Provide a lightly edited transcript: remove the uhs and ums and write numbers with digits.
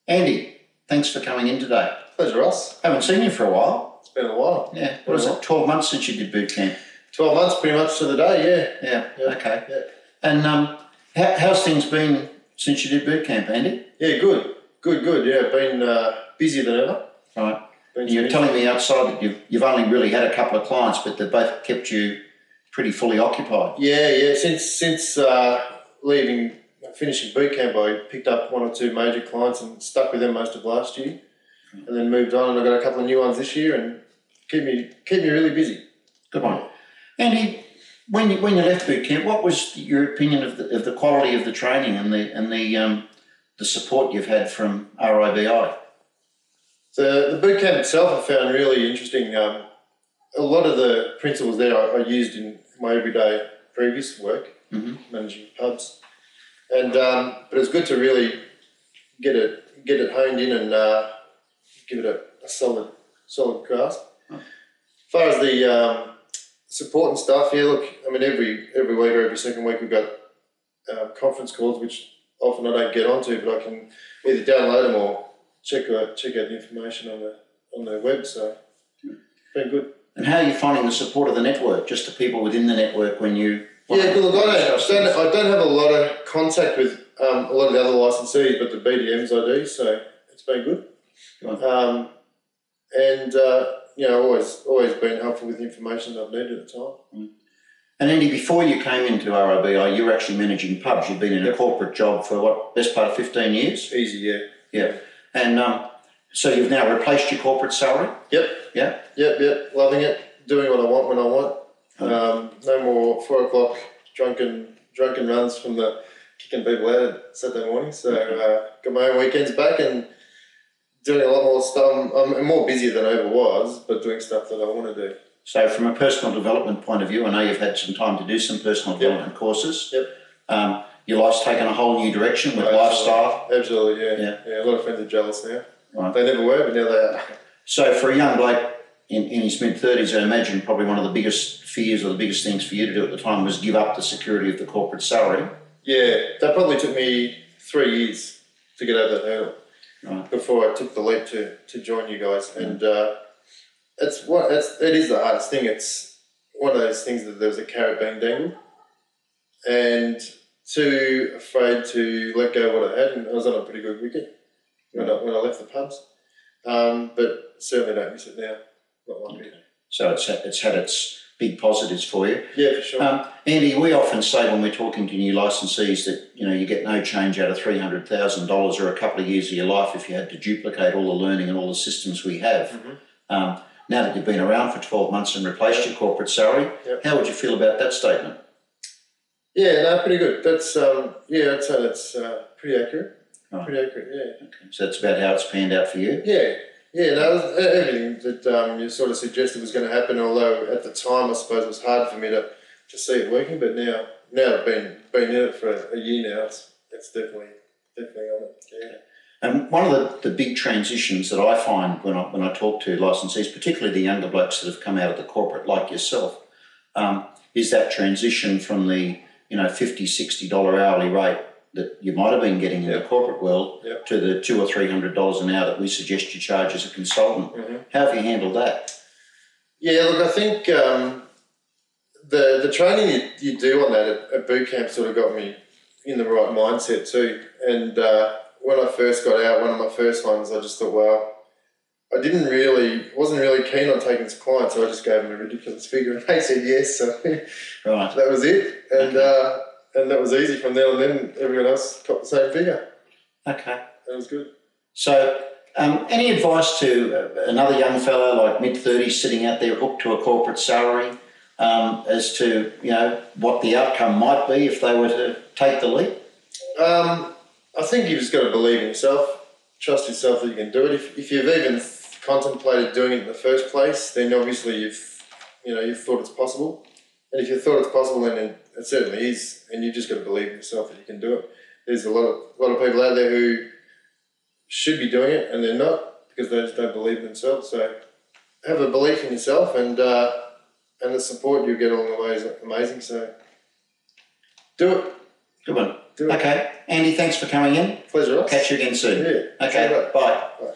Andy, thanks for coming in today. Pleasure, Ross. Haven't seen you for a while. It's been a while. Yeah. What is it, 12 months since you did boot camp? 12 months pretty much to the day, Yeah. Okay. Yeah. And how's things been since you did boot camp, Andy? Yeah, good. Yeah, been busier than ever. Right. And you're telling me outside that you've only really had a couple of clients, but they've both kept you pretty fully occupied. Yeah. Since finishing boot camp, I picked up one or two major clients and stuck with them most of last year, and then moved on. And I got a couple of new ones this year, and keep me really busy. Good one, Andy. When you left boot camp, what was your opinion of the quality of the training and the support you've had from RIBI? The boot camp itself I found really interesting. A lot of the principles there I used in my everyday previous work, managing pubs, and but it's good to really get it honed in and give it a solid grasp. As far as the support and stuff, yeah, look, I mean, every week or every second week we've got conference calls, which often I don't get onto, but I can either download them or check out the information on the web. So it's been good. And how are you finding the support of the network, just the people within the network when you... Yeah, look, I don't have a lot of contact with a lot of the other licensees, but the BDMs I do, so it's been good. Always been helpful with the information that I've needed at the time. And Andy, before you came into RIBI, you were actually managing pubs. You've been in a corporate job for best part of 15 years? Easy, yeah. Yeah. And so you've now replaced your corporate salary? Yep. Yeah? Yep. Loving it. Doing what I want when I want. No more 4 o'clock drunken runs from the kicking people out at Saturday morning. So got my own weekends back and doing a lot more stuff. I'm more busier than I ever was, but doing stuff that I want to do. So from a personal development point of view, I know you've had some time to do some personal development courses. Yep. Your life's taken a whole new direction with lifestyle. Absolutely, yeah. A lot of friends are jealous now. Right. They never were, but now they are. So for a young bloke in his mid-30s, I imagine probably one of the biggest fears or the biggest things for you to do at the time was give up the security of the corporate salary. Yeah, that probably took me 3 years to get over that hurdle before I took the leap to join you guys. And it is the hardest thing. It's one of those things that there's a carrot being dangled, and too afraid to let go of what I had. And I was on a pretty good wicket when I left the pubs, but certainly don't miss it now. Not one bit. So it's had its big positives for you. Yeah, for sure. Andy, we often say when we're talking to new licensees that you get no change out of $300,000 or a couple of years of your life if you had to duplicate all the learning and all the systems we have. Now that you've been around for 12 months and replaced your corporate salary, how would you feel about that statement? Yeah, no, pretty good. That's I'd say that's pretty accurate. Oh. Pretty accurate, yeah. Okay. So that's about how it's panned out for you? Yeah. No, everything that you sort of suggested was going to happen, although at the time I suppose it was hard for me to see it working, but now I've been in it for a year now, it's definitely on it, yeah. And one of the big transitions that I find when I talk to licensees, particularly the younger blokes that have come out of the corporate like yourself, is that transition from the $50, $60 hourly rate that you might have been getting in the corporate world to the $200 or $300 an hour that we suggest you charge as a consultant. How have you handled that? Yeah, look, I think the training you do on that at boot camp sort of got me in the right mindset too. And when I first got out, one of my first ones, I just thought, well, I wasn't really keen on taking some clients, so I just gave them a ridiculous figure and they said yes. So that was it. And that was easy from there, and then everyone else got the same figure. Okay. That was good. So any advice to another young fellow like mid-30s sitting out there hooked to a corporate salary as to, what the outcome might be if they were to take the leap? I think you've just got to believe in yourself, trust yourself that you can do it. If you've even contemplated doing it in the first place, then obviously you've thought it's possible. And if you thought it's possible, then it certainly is, and you've just got to believe in yourself that you can do it. There's a lot of people out there who should be doing it and they're not because they just don't believe in themselves. So have a belief in yourself, and the support you get along the way is amazing. So do it. Good one. Do it. Okay. Andy, thanks for coming in. Pleasure, Ross. Catch you again soon. Yeah. Okay, See you later. bye. Bye.